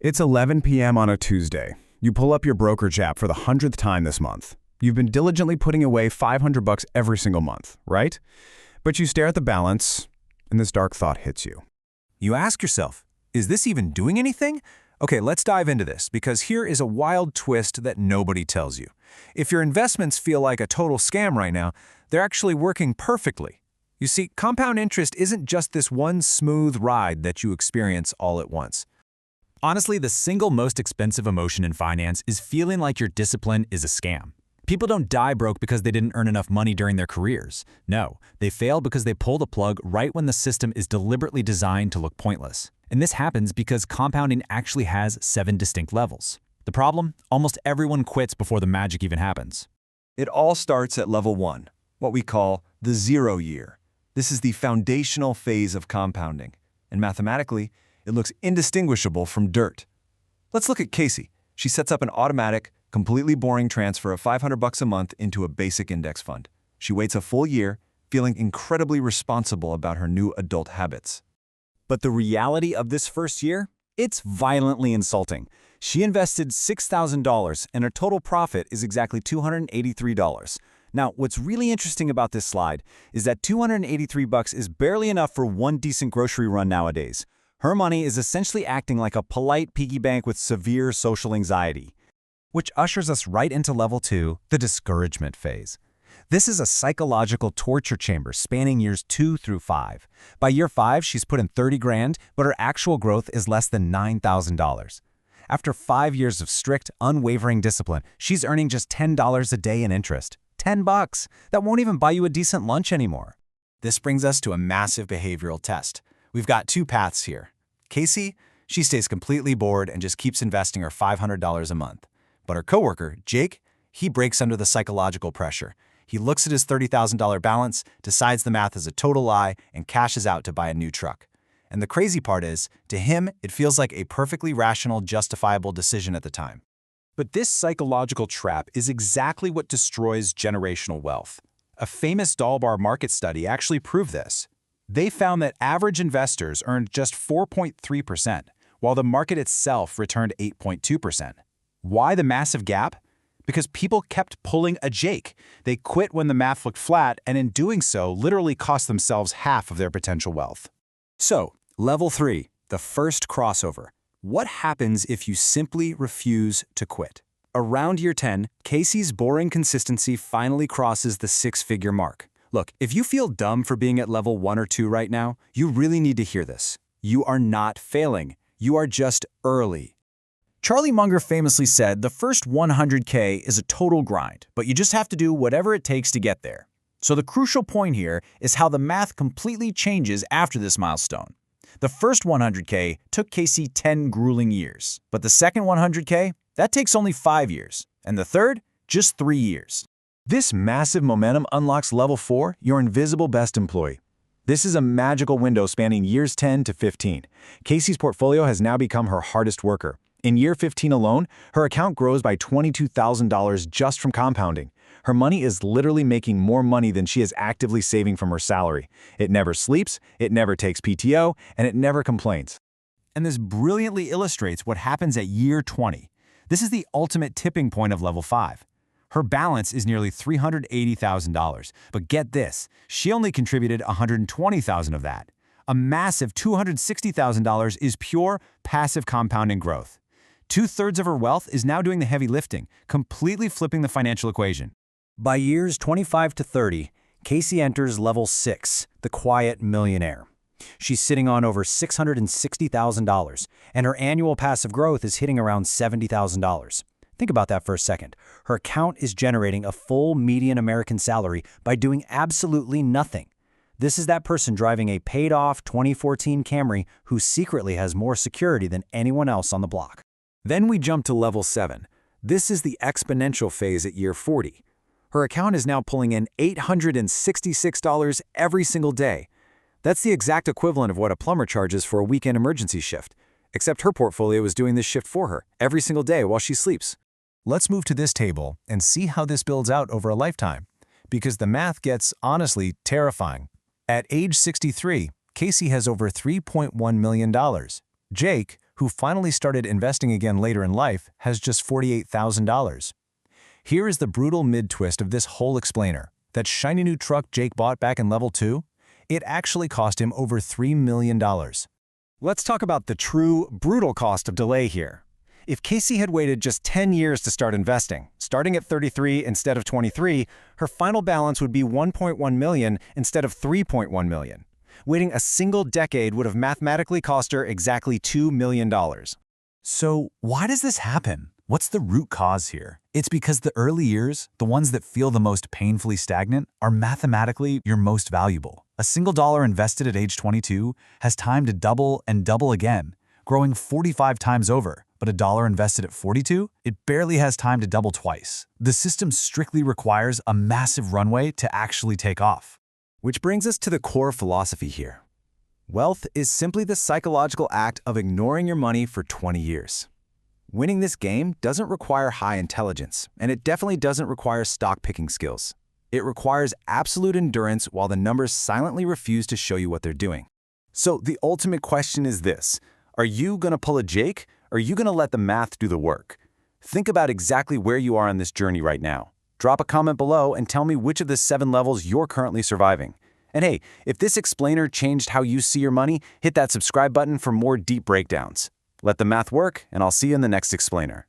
It's 11 p.m. on a Tuesday. You pull up your brokerage app for the 100th time this month. You've been diligently putting away $500 every single month, right? But you stare at the balance, and this dark thought hits you. You ask yourself, is this even doing anything? Okay, let's dive into this, because here is a wild twist that nobody tells you. If your investments feel like a total scam right now, they're actually working perfectly. You see, compound interest isn't just this one smooth ride that you experience all at once. Honestly, the single most expensive emotion in finance is feeling like your discipline is a scam. People don't die broke because they didn't earn enough money during their careers. No, they fail because they pull the plug right when the system is deliberately designed to look pointless. And this happens because compounding actually has 7 distinct levels. The problem? Almost everyone quits before the magic even happens. It all starts at level 1, what we call the 0 year. This is the foundational phase of compounding, and mathematically, it looks indistinguishable from dirt. Let's look at Casey. She sets up an automatic, completely boring transfer of $500 a month into a basic index fund. She waits a full year, feeling incredibly responsible about her new adult habits. But the reality of this first year? It's violently insulting. She invested $6,000 and her total profit is exactly $283. Now, what's really interesting about this slide is that $283 is barely enough for one decent grocery run nowadays. Her money is essentially acting like a polite piggy bank with severe social anxiety. Which ushers us right into level 2, the discouragement phase. This is a psychological torture chamber spanning years 2 through 5. By year 5, she's put in 30 grand, but her actual growth is less than $9,000. After 5 years of strict, unwavering discipline, she's earning just $10 a day in interest. $10! That won't even buy you a decent lunch anymore. This brings us to a massive behavioral test. We've got 2 paths here. Casey, she stays completely bored and just keeps investing her $500 a month. But her coworker, Jake, he breaks under the psychological pressure. He looks at his $30,000 balance, decides the math is a total lie, and cashes out to buy a new truck. And the crazy part is, to him, it feels like a perfectly rational, justifiable decision at the time. But this psychological trap is exactly what destroys generational wealth. A famous Dalbar market study actually proved this. They found that average investors earned just 4.3%, while the market itself returned 8.2%. Why the massive gap? Because people kept pulling a Jake. They quit when the math looked flat, and in doing so, literally cost themselves half of their potential wealth. So, level 3, the first crossover. What happens if you simply refuse to quit? Around year 10, Casey's boring consistency finally crosses the 6-figure mark. Look, if you feel dumb for being at level 1 or 2 right now, you really need to hear this. You are not failing. You are just early. Charlie Munger famously said the first 100K is a total grind, but you just have to do whatever it takes to get there. So the crucial point here is how the math completely changes after this milestone. The first 100K took Casey 10 grueling years, but the second 100K, that takes only 5 years, and the third, just 3 years. This massive momentum unlocks level 4, your invisible best employee. This is a magical window spanning years 10 to 15. Casey's portfolio has now become her hardest worker. In year 15 alone, her account grows by $22,000 just from compounding. Her money is literally making more money than she is actively saving from her salary. It never sleeps, it never takes PTO, and it never complains. And this brilliantly illustrates what happens at year 20. This is the ultimate tipping point of level 5. Her balance is nearly $380,000, but get this, she only contributed $120,000 of that. A massive $260,000 is pure, passive compounding growth. 2/3 of her wealth is now doing the heavy lifting, completely flipping the financial equation. By years 25 to 30, Casey enters level 6, the quiet millionaire. She's sitting on over $660,000, and her annual passive growth is hitting around $70,000. Think about that for a second. Her account is generating a full median American salary by doing absolutely nothing. This is that person driving a paid-off 2014 Camry who secretly has more security than anyone else on the block. Then we jump to level 7. This is the exponential phase at year 40. Her account is now pulling in $866 every single day. That's the exact equivalent of what a plumber charges for a weekend emergency shift, except her portfolio is doing this shift for her every single day while she sleeps. Let's move to this table and see how this builds out over a lifetime, because the math gets, honestly, terrifying. At age 63, Casey has over $3.1 million. Jake, who finally started investing again later in life, has just $48,000. Here is the brutal mid-twist of this whole explainer. That shiny new truck Jake bought back in level 2? It actually cost him over $3 million. Let's talk about the true, brutal cost of delay here. If Casey had waited just 10 years to start investing, starting at 33 instead of 23, her final balance would be $1.1 million instead of $3.1 million. Waiting a single decade would have mathematically cost her exactly $2 million. So why does this happen? What's the root cause here? It's because the early years, the ones that feel the most painfully stagnant, are mathematically your most valuable. A single dollar invested at age 22 has time to double and double again, growing 45 times over. But a dollar invested at 42, it barely has time to double twice. The system strictly requires a massive runway to actually take off. Which brings us to the core philosophy here. Wealth is simply the psychological act of ignoring your money for 20 years. Winning this game doesn't require high intelligence, and it definitely doesn't require stock-picking skills. It requires absolute endurance while the numbers silently refuse to show you what they're doing. So the ultimate question is this: are you going to pull a Jake, or are you going to let the math do the work? Think about exactly where you are on this journey right now. Drop a comment below and tell me which of the 7 levels you're currently surviving. And hey, if this explainer changed how you see your money, hit that subscribe button for more deep breakdowns. Let the math work, and I'll see you in the next explainer.